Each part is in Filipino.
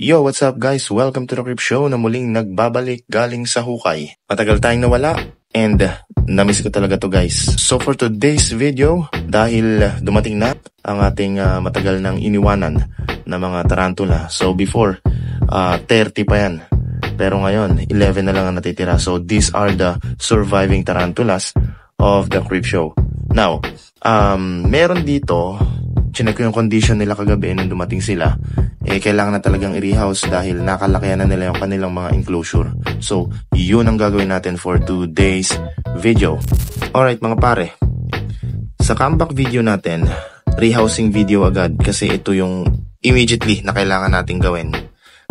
Yo, what's up guys? Welcome to the Crypt Show na muling nagbabalik galing sa hukay. Matagal tayong nawala and namiss ko talaga to guys. So for today's video, dahil dumating na ang ating matagal nang iniwanan na mga tarantula. So before, 30 pa yan. Pero ngayon, 11 na lang ang natitira. So these are the surviving tarantulas of the Crypt Show. Now, meron dito, chinek ko yung condition nila kagabi nung dumating sila. Kailangan na talagang i-rehouse dahil nakalakayan na nila yung kanilang mga enclosure. So, yun ang gagawin natin for today's video. Alright mga pare, sa comeback video natin, rehousing video agad kasi ito yung immediately na kailangan natin gawin.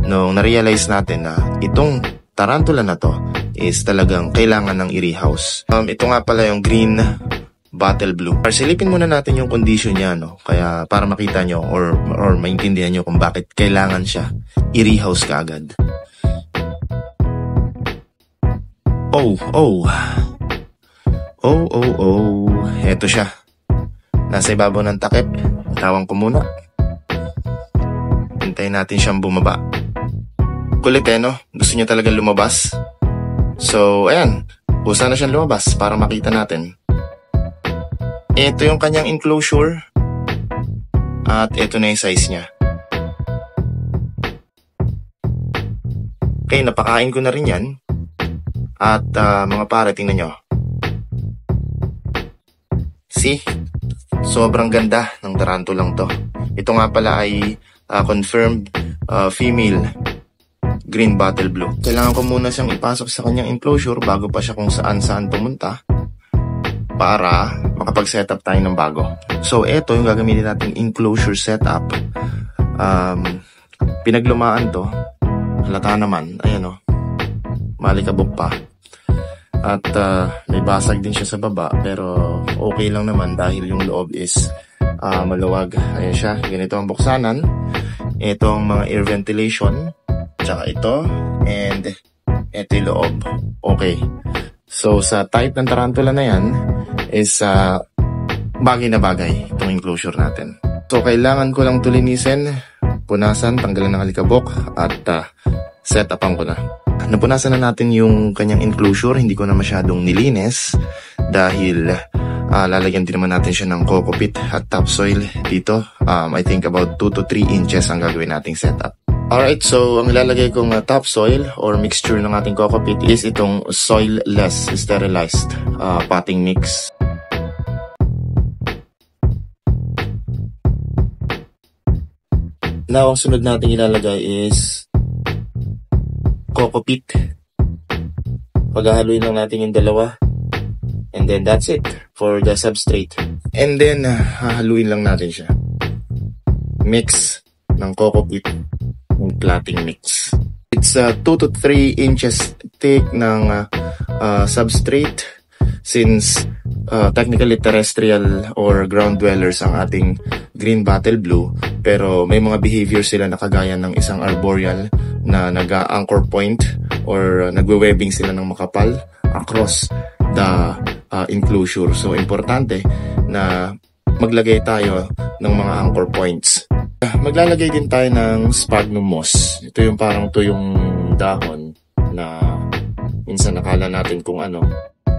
Nung na-realize natin na itong tarantula na to is talagang kailangan ng i-rehouse. Ito nga pala yung green bottle blue. Silipin muna natin yung condition niya, no? Kaya para makita nyo or maintindihan nyo kung bakit kailangan siya i-rehouse ka agad. Oh. Eto siya. Nasa ibabaw ng takip. Tawang ko muna. Hintayin natin siyang bumaba. Kulit no? Gusto niya talagang lumabas. So, ayan. Kusa na siyang lumabas para makita natin. Ito yung kanyang enclosure at ito na yung size niya. Okay, napakain ko na rin yan. At mga pare, tingnan nyo. See? Sobrang ganda ng tarantulang to. Ito nga pala ay confirmed female green bottle blue. Kailangan ko muna siyang ipasok sa kanyang enclosure bago pa siya kung saan pumunta para makapag-setup tayo ng bago. So, ito yung gagamitin natin enclosure setup. Pinaglumaan to. Halata naman. Ayan o. Malikabok pa. At may basag din siya sa baba. Pero okay lang naman dahil yung loob is maluwag. Ayan siya. Ganito ang buksanan. Ito ang mga air ventilation. Tsaka ito. And ito yung loob. Okay. So, sa type ng tarantula na yan is bagay na bagay itong enclosure natin. So, kailangan ko lang tulinisin, punasan, tanggalan ng alikabok, at set-upan ko na. Napunasan na natin yung kanyang enclosure, hindi ko na masyadong nilinis dahil lalagyan din naman natin siya ng coco peat at topsoil dito. I think about 2 to 3 inches ang gagawin nating setup. Alright, so ang ilalagay kong topsoil or mixture ng ating coco peat is itong soilless sterilized potting mix. Now, ang sunod natin ilalagay is coco peat. Paghahaluin lang natin yung dalawa. And then that's it for the substrate. And then, hahaluin lang natin siya. Mix ng coco peat. Yung platting mix. It's 2 to 3 inches thick ng substrate since technically terrestrial or ground dwellers ang ating green bottle blue, pero may mga behavior sila na kagaya ng isang arboreal na nag-anchor point or nagwe-webbing sila ng makapal across the enclosure. So importante na maglagay tayo ng mga anchor points. Maglalagay din tayo ng sphagnum moss. Ito yung parang tuyong dahon na minsan nakala natin kung ano.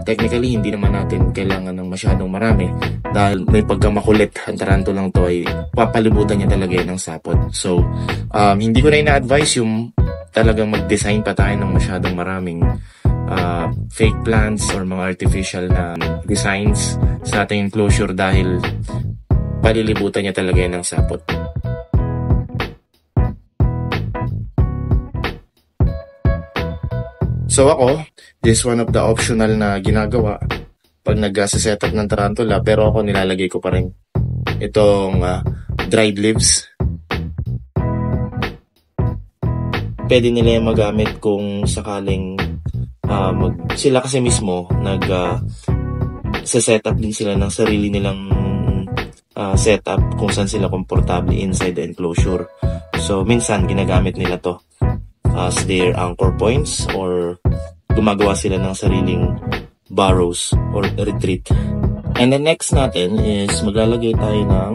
Technically, hindi naman natin kailangan ng masyadong marami dahil may pagkamakulit. Ang tarantulang to ay papalibutan niya talaga ng sapot. So, hindi ko na ina-advise yung talagang mag-design pa tayo ng masyadong maraming fake plants or mga artificial na designs sa ating enclosure dahil palilibutan niya talaga ng sapot. So ako, this is one of the optional na ginagawa pag nag-setup ng tarantula, pero ako nilalagay ko pa rin itong dried leaves. Pwede nila yung magamit kung sakaling sila kasi mismo nag-setup din sila ng sarili nilang setup kung saan sila komportable inside the enclosure. So minsan ginagamit nila to as their anchor points or gumagawa sila ng sariling burrows or retreat. And the next natin is maglalagay tayo ng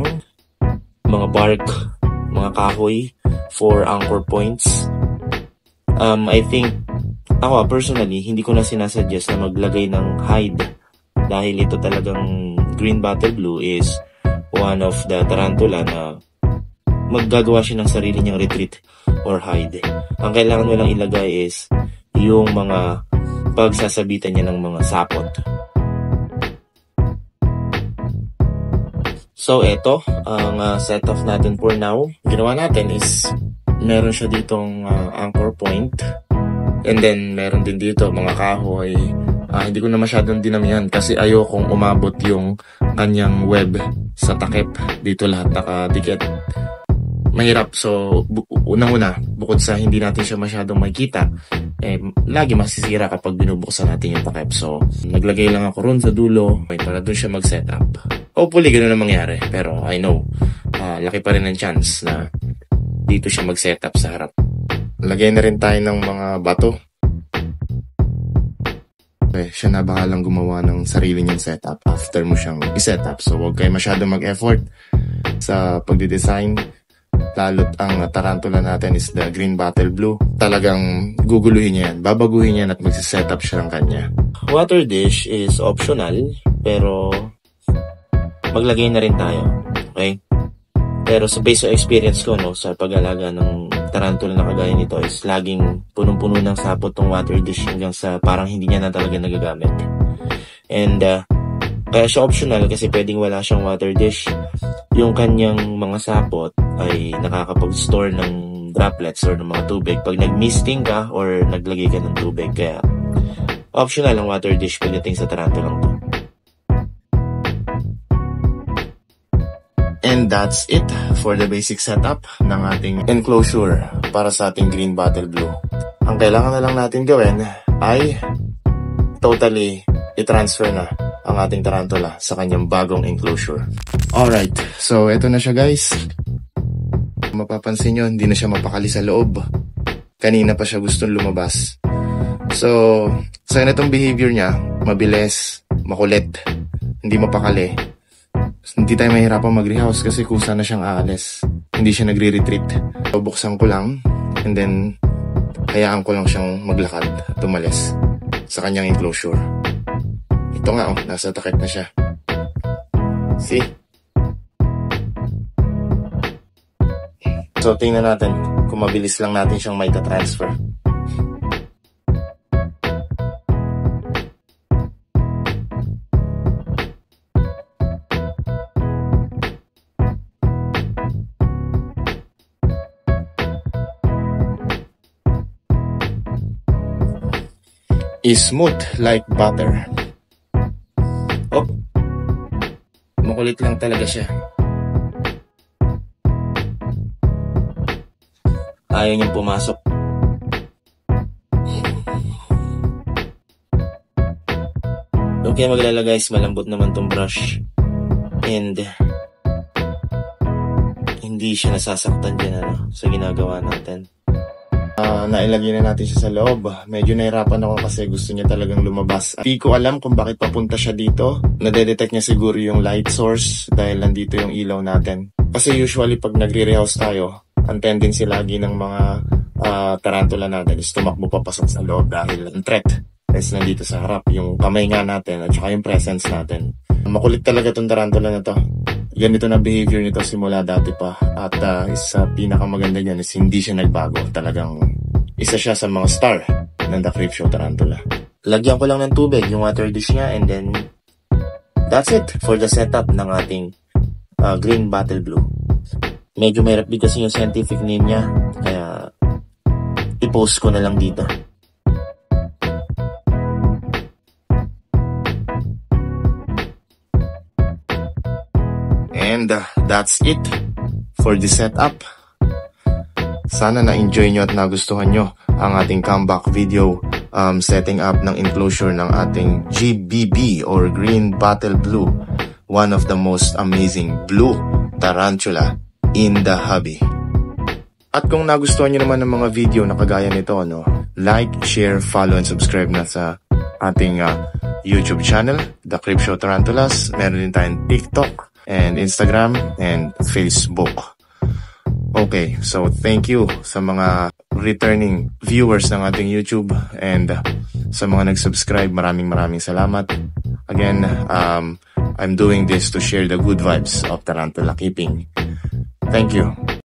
mga bark, mga kahoy for anchor points. I think, ako personally, hindi ko na sinasuggest na maglagay ng hide dahil ito talagang green bottle blue is one of the tarantula na maggagawa siya ng sarili niyang retreat or hide. Ang kailangan mo lang ilagay is yung mga pagsasabitan niya ng mga sapot. So, ito ang set-off natin for now. Ginawa natin is meron siya ditong anchor point. And then, meron din dito mga kahoy. Hindi ko na masyadong dinamihan kasi ayokong umabot yung kanyang web sa takip. Dito lahat nakadikit. Mahirap. So, unang-una, bukod sa hindi natin siya masyadong makikita, lagi masisira kapag binubuksan natin yung takip. So, naglagay lang ako ron sa dulo para doon siya mag-setup. Hopefully, ganoon na mangyari. Pero, I know, laki pa rin ang chance na dito siya mag-setup sa harap. Lagay na rin tayo ng mga bato. Siya na bahalang gumawa ng sarili niyang setup after mo siyang i-setup. So, huwag kayo masyadong mag-effort sa pagdidesign. Lalo't ang tarantula natin is the green bottle blue. Talagang guguluhin niya yan. Babaguhin niya at magsisetup siya ng kanya. Water dish is optional, pero maglagay na rin tayo. Okay? Pero sa base of experience ko, no, sa pag-alaga ng tarantula na kagaya nito is laging punong-puno ng sapot tong water dish hanggang sa parang hindi niya na talaga nagagamit. And kaya siya optional kasi pwedeng wala siyang water dish. Yung kanyang mga sapot ay nakakapag-store ng droplets or ng mga tubig pag nag-misting ka or naglagay ka ng tubig. Kaya optional ang water dish pagdating sa tarantulang to. And that's it for the basic setup ng ating enclosure para sa ating green bottle blue. Ang kailangan na lang natin gawin ay totally i-transfer na ang ating tarantula sa kanyang bagong enclosure. Alright, so eto na siya guys. Mapapansin nyo, hindi na siya mapakali sa loob. Kanina pa siya gustong lumabas. So sa itong behavior niya, mabilis, makulit, hindi mapakali. Hindi tayo mahirapan mag-rehouse kasi kusa na siyang aalis. Hindi siya nagre-retreat. So, buksan ko lang and then hayaan ko lang siyang maglakad at umalis sa kanyang enclosure. Ito nga nasa takip na siya. See? So, tingnan natin kung mabilis lang natin siyang maita-transfer. Is smooth like butter. Oh, makulit lang talaga siya. Ayaw niyang pumasok. Okay, maglala guys, malambot naman tong brush. And hindi siya nasasaktan dyan sa ginagawa natin. Nailagay na natin siya sa loob. Medyo nahirapan ako kasi gusto niya talagang lumabas. Hindi ko alam kung bakit papunta siya dito. Nadedetect niya siguro yung light source dahil nandito yung ilaw natin. Kasi usually pag nagre-rehouse tayo, ang tendency lagi ng mga tarantula natin is tumakbo papasok sa loob dahil ang threat is nandito sa harap. Yung kamay nga natin at saka yung presence natin. Makulit talaga itong tarantula na to. Ganito na behavior nito simula dati pa. At isa pinakamaganda niyan is hindi siya nagbago. Talagang isa siya sa mga star ng The Creepshow Tarantula. Lagyan ko lang ng tubig yung water dish niya and then that's it for the setup ng ating green bottle blue. Medyo mahirap din kasi yung scientific name niya. Kaya i-post ko na lang dito. And that's it for the setup. Sana na-enjoy nyo at nagustuhan nyo ang ating comeback video setting up ng enclosure ng ating GBB or Green Bottle Blue. One of the most amazing blue tarantula in the hobby. At kung nagustuhan nyo naman ng mga video na kagaya nito, like, share, follow, and subscribe na sa ating YouTube channel, The Creepshow Tarantulas. Meron din tayong TikTok and Instagram and Facebook. Okay, so thank you sa mga returning viewers ng ating YouTube and sa mga nag-subscribe, maraming salamat. Again, I'm doing this to share the good vibes of tarantula keeping. Thank you.